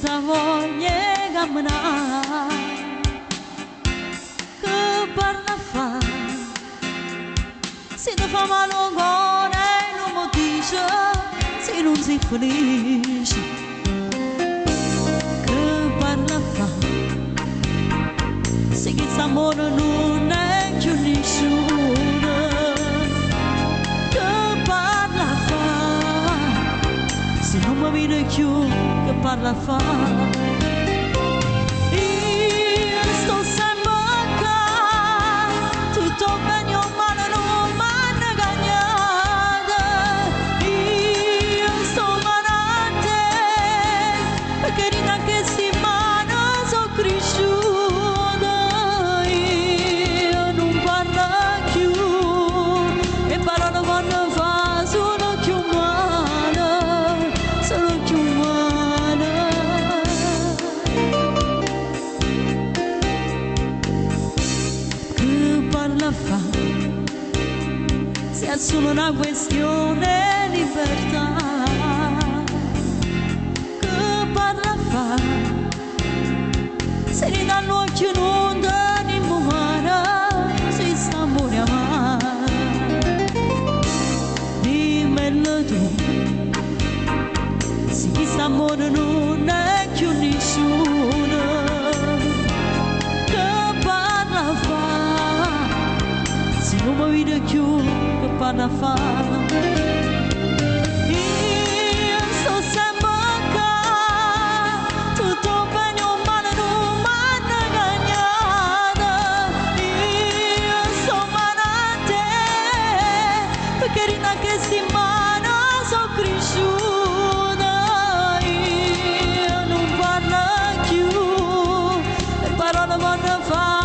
senza voglia di camminare, che parla fa, se ti fa male il cuore non mi dice, se non sei felice, che parla fa, se questo amore non è più nessuno, che parla fa, se non mi vede più, che parla fa. Io sto sempre qua, tutto bene o male non mi hanno ingannata. Io sto male a te, perché in queste mani sono cresciuta. Io non parlo più, e parole quando fa sono più umane, sono più umane. Che parla fa, se è solo una questione di libertà. Che parla fa, se ne danno occhio non danno umana, si sta amore amare. Dimmelo tu, se questo amore non è più nessuno, che parla fa, se non mi vede più, che parla fa. Io sto sempre qua, tutto bene o male non mi hanno ingannata. Io sto male a te, perché in queste mani sono cresciuta. Io non parlo più, e parole quando fa